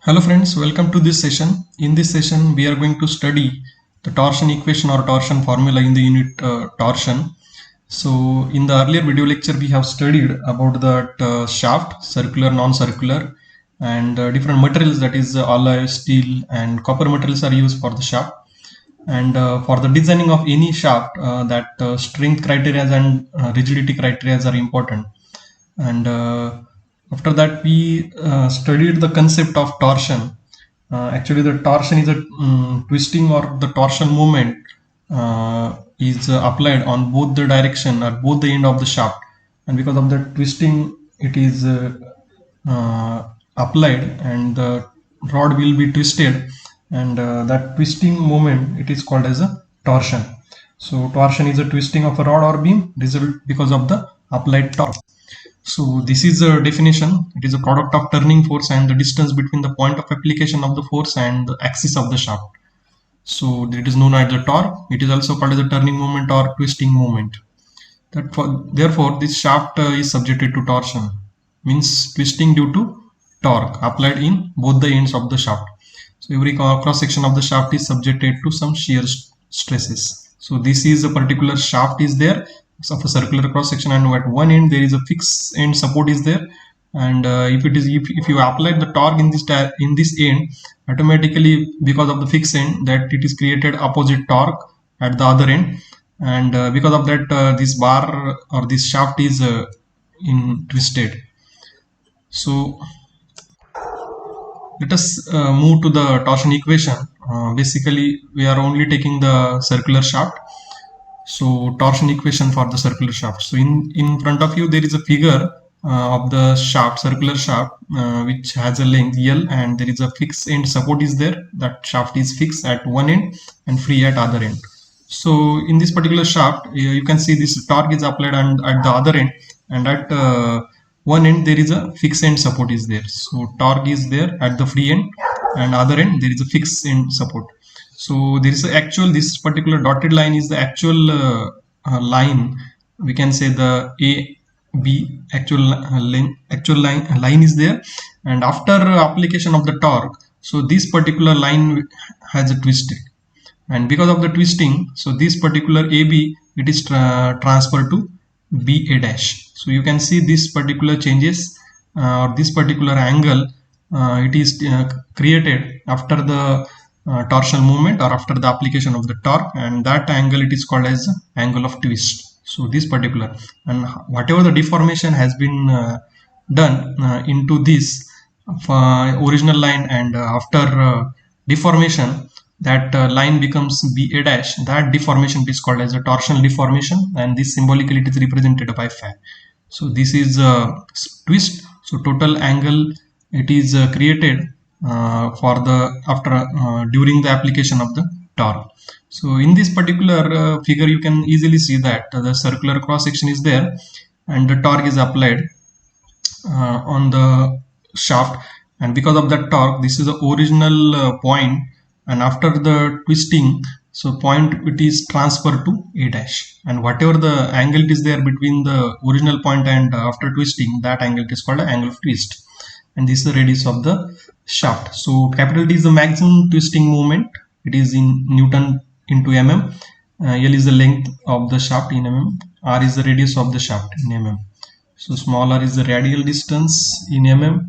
Hello friends, welcome to this session. In this session, we are going to study the torsion equation or torsion formula in the unit torsion. So in the earlier video lecture, we have studied about that shaft, circular, non-circular, and different materials, that is alloy, steel and copper materials are used for the shaft. And for the designing of any shaft, that strength criteria and rigidity criteria are important. And after that we studied the concept of torsion. Actually the torsion is a twisting, or the torsion moment is applied on both the direction or both the end of the shaft, and because of the twisting it is applied, and the rod will be twisted, and that twisting moment it is called as a torsion. So torsion is a twisting of a rod or beam result because of the applied torque. So this is a definition. It is a product of turning force and the distance between the point of application of the force and the axis of the shaft. So it is known as the torque. It is also called as the turning moment or twisting moment. Therefore, this shaft is subjected to torsion, means twisting due to torque applied in both the ends of the shaft. So every cross section of the shaft is subjected to some shear stresses. So this is a particular shaft is there of a circular cross section, and at one end there is a fixed end support is there, and if you apply the torque in this end, automatically because of the fixed end, that it is created opposite torque at the other end, and because of that this bar or this shaft is in twisted. So let us move to the torsion equation. Basically we are only taking the circular shaft. So torsion equation for the circular shaft. So in front of you there is a figure of the shaft, circular shaft, which has a length L, and there is a fixed end support is there. That shaft is fixed at one end and free at other end. So in this particular shaft, you can see this torque is applied at the other end, and at one end there is a fixed end support is there. So torque is there at the free end, and other end there is a fixed end support. So there is this particular dotted line is the actual line. We can say the A B actual line is there, and after application of the torque, so this particular line has a twisting, and because of the twisting, so this particular AB it is transferred to BA dash. So you can see this particular changes, or this particular angle it is created after the torsional movement or after the application of the torque, and that angle it is called as angle of twist. So this particular, and whatever the deformation has been done into this original line, and after deformation that line becomes BA dash, that deformation is called as a torsional deformation, and this symbolically it is represented by phi. So this is a twist. So total angle it is created for the during the application of the torque. So in this particular figure you can easily see that the circular cross section is there, and the torque is applied on the shaft, and because of that torque this is the original point, and after the twisting, so point it is transferred to A dash, and whatever the angle it is there between the original point and after twisting, that angle is called an angle of twist, and this is the radius of the shaft. So capital T is the maximum twisting moment, it is in Newton into mm. L is the length of the shaft in mm, r is the radius of the shaft in mm. So small r is the radial distance in mm,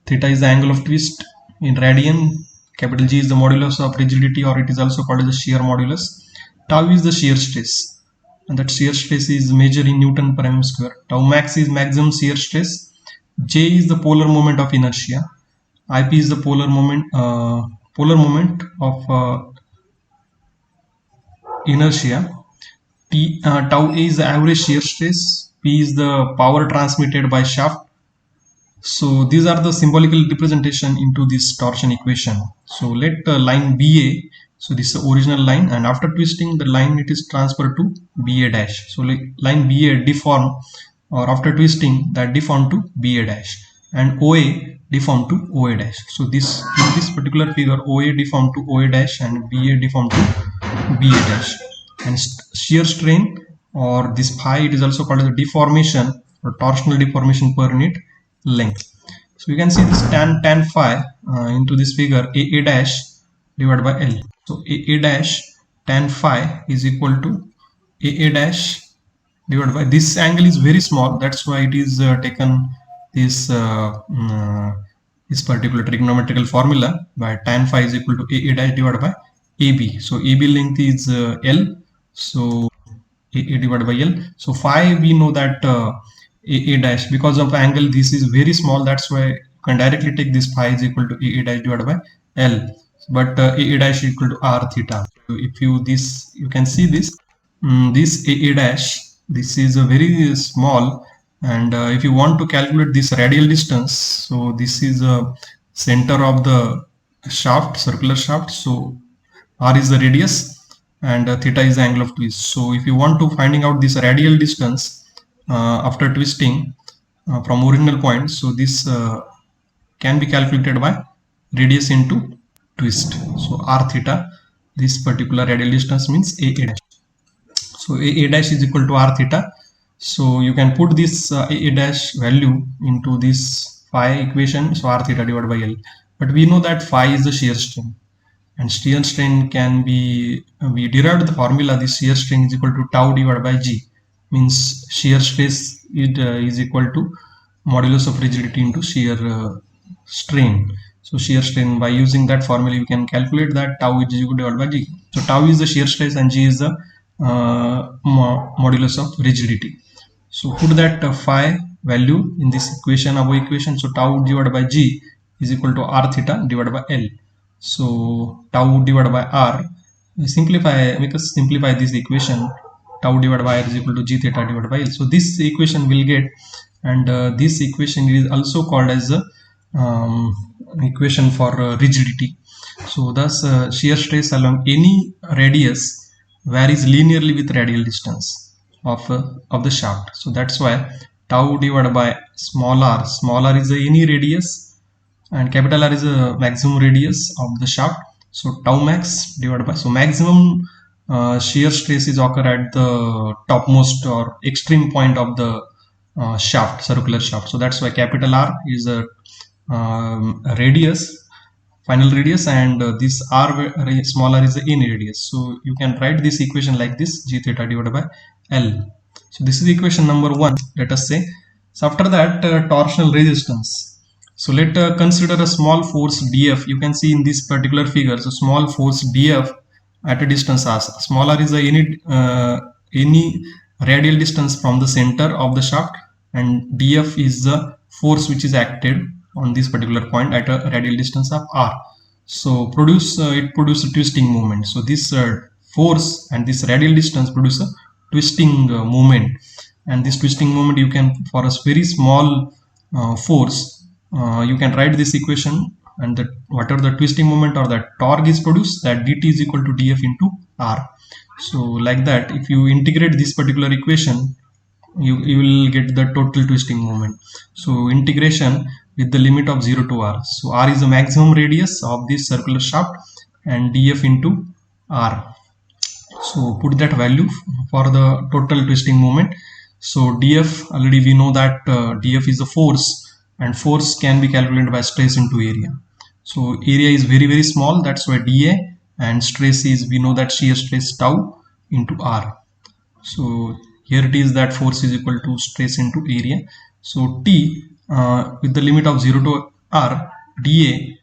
theta is the angle of twist in radian, capital G is the modulus of rigidity, or it is also called as the shear modulus, tau is the shear stress, and that shear stress is measured in Newton per mm square. Tau max is maximum shear stress, J is the polar moment of inertia, IP is the polar moment of inertia, tau A is the average shear stress, P is the power transmitted by shaft. So these are the symbolical representation into this torsion equation. So let line BA, so this is the original line, and after twisting the line it is transferred to BA dash. So like line BA deform, or after twisting that deform to BA dash, and OA deform to OA dash. So this in this particular figure, OA deform to OA dash and BA deform to BA dash, and shear strain, or this phi, it is also called as a deformation or torsional deformation per unit length. So you can see this tan phi into this figure a dash divided by L. So a dash tan phi is equal to a dash divided by, this angle is very small, that's why it is taken this this particular trigonometrical formula by tan phi is equal to a dash divided by AB. So AB length is L, so a divided by L. So phi we know that a dash, because of angle this is very small, that's why you can directly take this phi is equal to a dash divided by L, but a dash is equal to r theta. So if you this you can see this this a dash, this is a very small, and if you want to calculate this radial distance, so this is a center of the shaft, circular shaft, so r is the radius and theta is the angle of twist. So if you want to finding out this radial distance after twisting from original point, so this can be calculated by radius into twist. So r theta, this particular radial distance means a dash. So a dash is equal to r theta. So you can put this a dash value into this phi equation, so r theta divided by L. But we know that phi is the shear strain, and shear strain can be, we derived the formula, this shear strain is equal to tau divided by G, means shear stress is equal to modulus of rigidity into shear strain. So shear strain, by using that formula you can calculate that tau is equal to divided by G. So tau is the shear stress and G is the modulus of rigidity. So put that phi value in this equation, above equation. So tau divided by G is equal to r theta divided by L. So tau divided by r, make us simplify this equation. Tau divided by r is equal to g theta divided by L. So this equation will get, and this equation is also called as the equation for rigidity. So thus shear stress along any radius varies linearly with radial distance of the shaft. So that's why tau divided by small r is any radius and capital R is a maximum radius of the shaft. So tau max divided by, so maximum shear stress is occur at the topmost or extreme point of the shaft, circular shaft. So that's why capital R is a radius, final radius, and this r small r is the any radius. So you can write this equation like this, g theta divided by L. So this is equation number 1, let us say. So after that torsional resistance. So let consider a small force dF. You can see in this particular figure, so small force dF at a distance r. Small r is any radial distance from the center of the shaft, and dF is the force which is acted on this particular point at a radial distance of r. So it produces a twisting moment. So this force and this radial distance produce a twisting moment, and this twisting moment you can, for a very small force, you can write this equation, and that whatever the twisting moment or that torque is produced, that dt is equal to df into r. So like that, if you integrate this particular equation, you will get the total twisting moment. So integration with the limit of 0 to r. So r is the maximum radius of this circular shaft and df into r. So put that value for the total twisting moment. So df, already we know that df is the force, and force can be calculated by stress into area. So area is very very small, that's why dA, and stress is, we know that shear stress tau into r. So here it is that force is equal to stress into area. So T with the limit of 0 to r dA,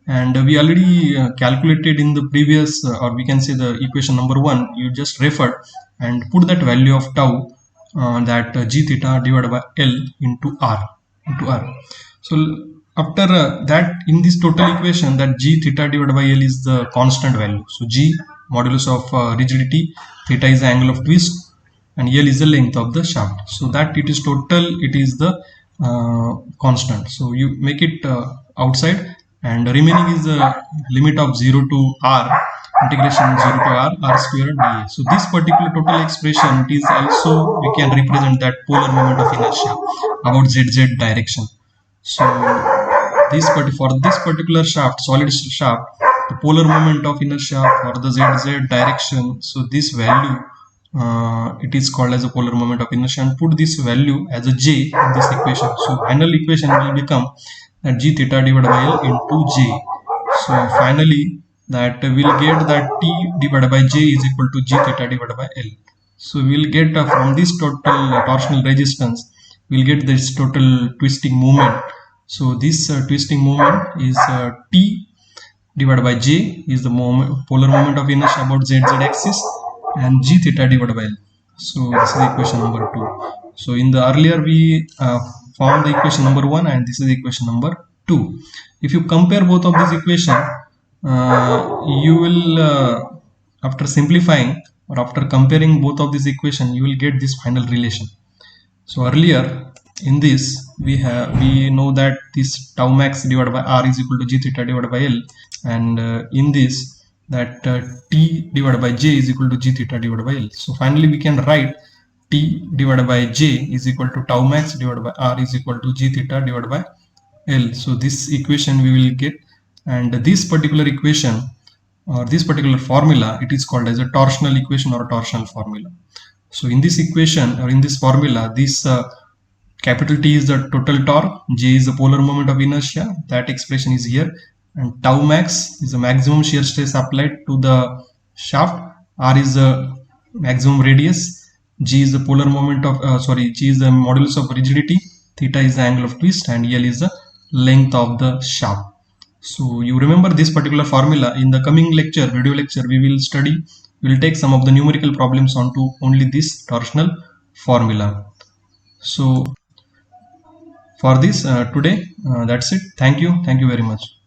and we already calculated in the previous or we can say the equation number 1, you just referred, and put that value of tau, that g theta divided by L into r. So after that, in this total equation, that g theta divided by L is the constant value. So g modulus of rigidity, theta is the angle of twist, and L is the length of the shaft. So that it is total, it is the constant. So you make it outside, and remaining is the limit of 0 to r, integration 0 to r square dA. So this particular total expression, it is also, we can represent that polar moment of inertia about zz direction. So this for this particular shaft, solid shaft, the polar moment of inertia for the zz direction, so this value it is called as a polar moment of inertia, and put this value as a j in this equation. So final equation will become and g theta divided by L into j. So finally that we'll get that T divided by j is equal to g theta divided by L. So we'll get from this total torsional resistance, we'll get this total twisting moment. So this twisting moment is T divided by j is the polar moment of inertia about z axis, and g theta divided by L. So this is equation number 2. So in the earlier we found the equation number 1, and this is equation number 2. If you compare both of these equations, you will after simplifying or after comparing both of these equations, you will get this final relation. So earlier in this we know that this tau max divided by R is equal to g theta divided by L, and in this that T divided by j is equal to g theta divided by L. So finally we can write T divided by j is equal to tau max divided by R is equal to g theta divided by L. So this equation we will get, and this particular equation or this particular formula, it is called as a torsional equation or a torsional formula. So in this equation or in this formula, this capital T is the total torque, J is the polar moment of inertia, that expression is here, and tau max is the maximum shear stress applied to the shaft, R is the maximum radius, G is the polar moment of G is the modulus of rigidity, theta is the angle of twist, and L is the length of the shaft. So you remember this particular formula. In the coming lecture, video lecture, we will take some of the numerical problems onto only this torsional formula. So for this today, that's it. Thank you very much.